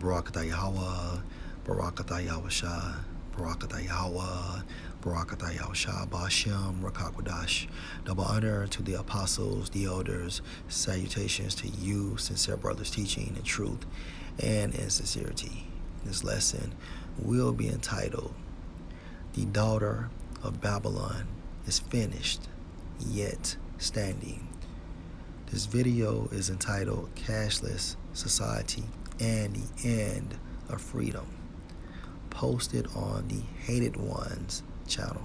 Barakatah Yahweh, Barakatah Yahweh, Barakatah Yahweh, Barakatah Yahweh, Bashem, Rakakwadash. Double honor to the apostles, the elders. Salutations to you, sincere brothers, teaching in truth and in sincerity. This lesson will be entitled, The Daughter of Babylon is Finished, Yet Standing. This video is entitled Cashless Society and the End of Freedom, posted on the Hated Ones channel.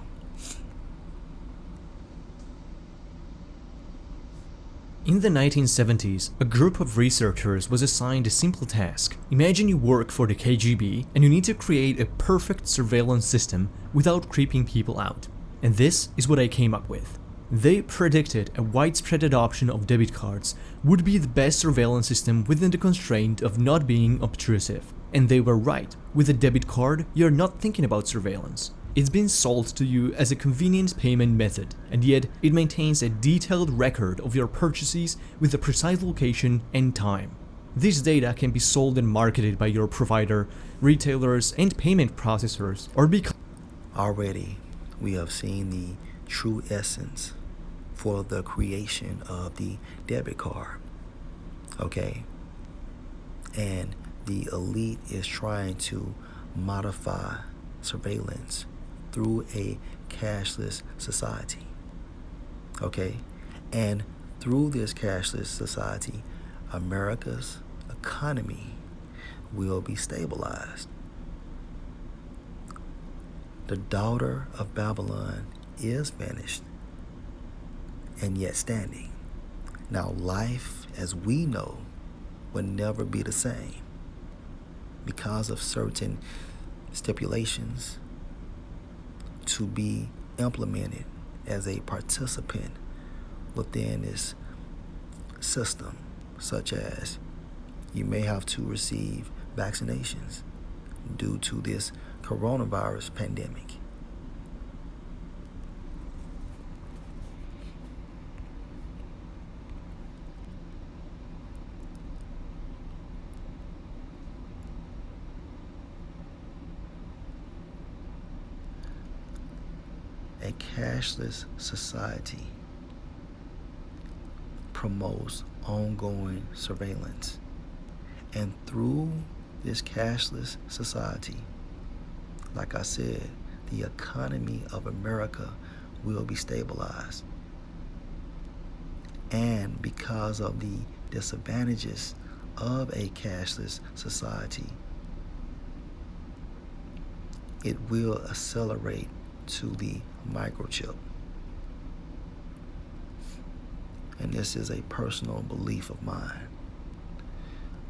In the 1970s, a group of researchers was assigned a simple task. Imagine you work for the KGB and you need to create a perfect surveillance system without creeping people out. And this is what I came up with. They predicted a widespread adoption of debit cards would be the best surveillance system within the constraint of not being obtrusive. And they were right. With a debit card, you're not thinking about surveillance. It's been sold to you as a convenient payment method, and yet it maintains a detailed record of your purchases with a precise location and time. This data can be sold and marketed by your provider, retailers, and payment processors, or become. Already, we have seen the true essence for the creation of the debit card. Okay? And the elite is trying to modify surveillance through a cashless society. Okay? And through this cashless society, America's economy will be stabilized. The daughter of Babylon is finished and yet standing. Now, life as we know will never be the same because of certain stipulations to be implemented as a participant within this system, such as you may have to receive vaccinations due to this coronavirus pandemic. A cashless society promotes ongoing surveillance. And through this cashless society, like I said, the economy of America will be stabilized. And because of the disadvantages of a cashless society, it will accelerate to the microchip. And this is a personal belief of mine.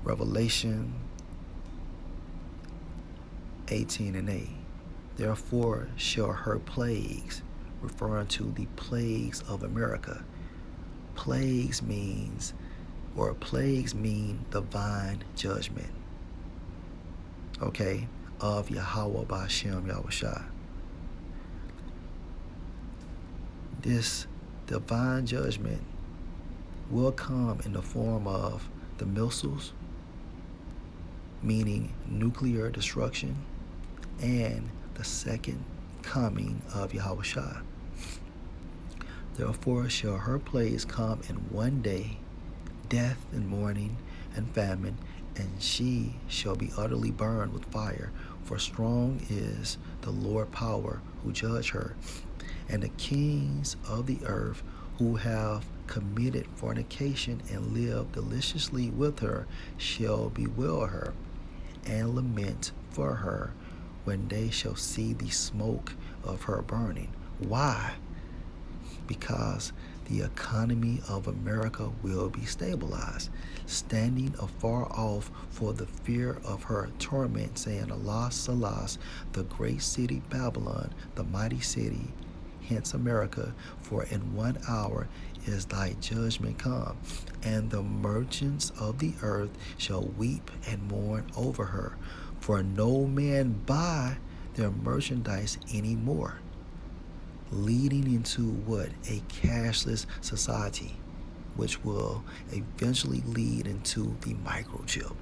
Revelation 18:8. Therefore shall her plagues, referring to the plagues of America. Plagues mean divine judgment. Okay? Of Yahweh Bashem Yahushua. This divine judgment will come in the form of the missiles, meaning nuclear destruction, and the second coming of Yahushua. Therefore shall her plagues come in one day, death and mourning and famine, and she shall be utterly burned with fire, for strong is the Lord power who judge her. And the kings of the earth who have committed fornication and lived deliciously with her shall bewail her and lament for her when they shall see the smoke of her burning. Why? Because the economy of America will be stabilized, standing afar off for the fear of her torment, saying, Alas, alas, the great city Babylon, the mighty city, hence America, for in 1 hour is thy judgment come, and the merchants of the earth shall weep and mourn over her, for no man buy their merchandise anymore. Leading into what? A cashless society, which will eventually lead into the microchip.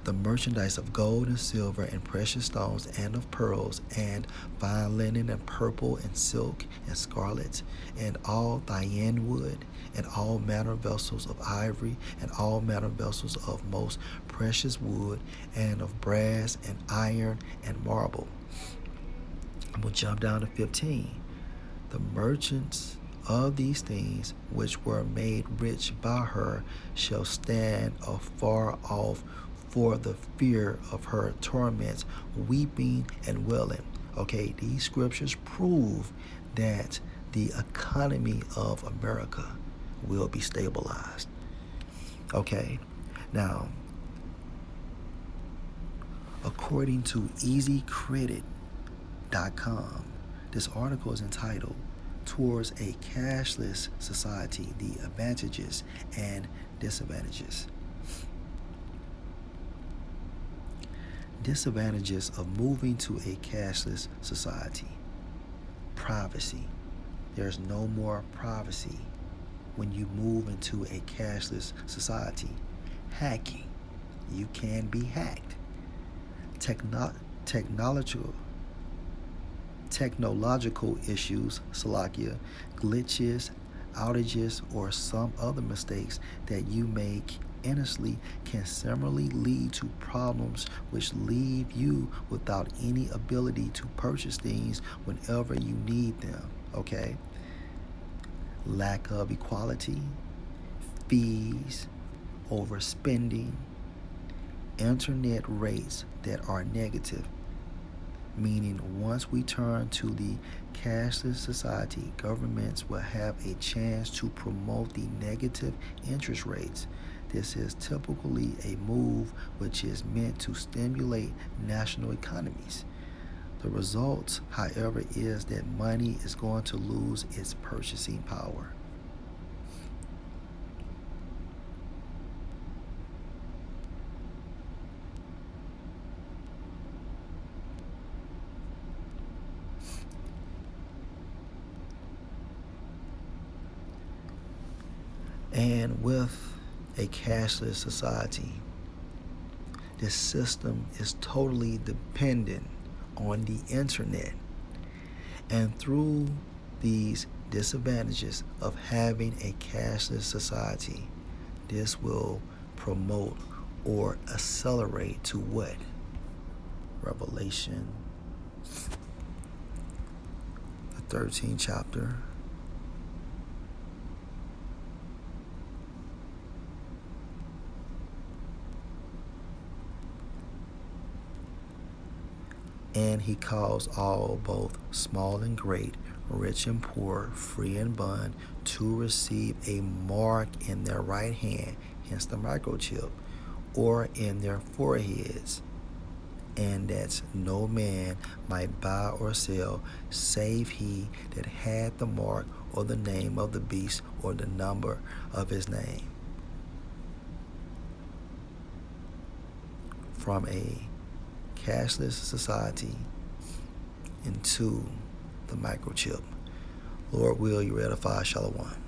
The merchandise of gold and silver and precious stones and of pearls and fine linen and purple and silk and scarlet and all thyine wood and all manner of vessels of ivory and all manner of vessels of most precious wood and of brass and iron and marble. I'm going to jump down to 15. The merchants of these things which were made rich by her shall stand afar off for the fear of her torments, weeping and wailing. Okay, these scriptures prove that the economy of America will be stabilized. Okay, now, according to EasyCredit.com, this article is entitled Towards a Cashless Society, the Advantages and Disadvantages. Disadvantages of moving to a cashless society. Privacy. There's no more privacy when you move into a cashless society. Hacking. You can be hacked. Technological issues, glitches, outages, or some other mistakes that you make innocently can similarly lead to problems which leave you without any ability to purchase things whenever you need them. Okay? Lack of equality, fees, overspending, internet rates that are negative, meaning once we turn to the cashless society, governments will have a chance to promote the negative interest rates. This is typically a move which is meant to stimulate national economies. The result, however, is that money is going to lose its purchasing power. And with a cashless society, this system is totally dependent on the internet. And through these disadvantages of having a cashless society, this will promote or accelerate to what? Revelation, the 13th chapter. And he calls all, both small and great, rich and poor, free and bond, to receive a mark in their right hand, hence the microchip, or in their foreheads, and that no man might buy or sell, save he that had the mark or the name of the beast or the number of his name. From a cashless society into the microchip. Lord will you edify. Shalom.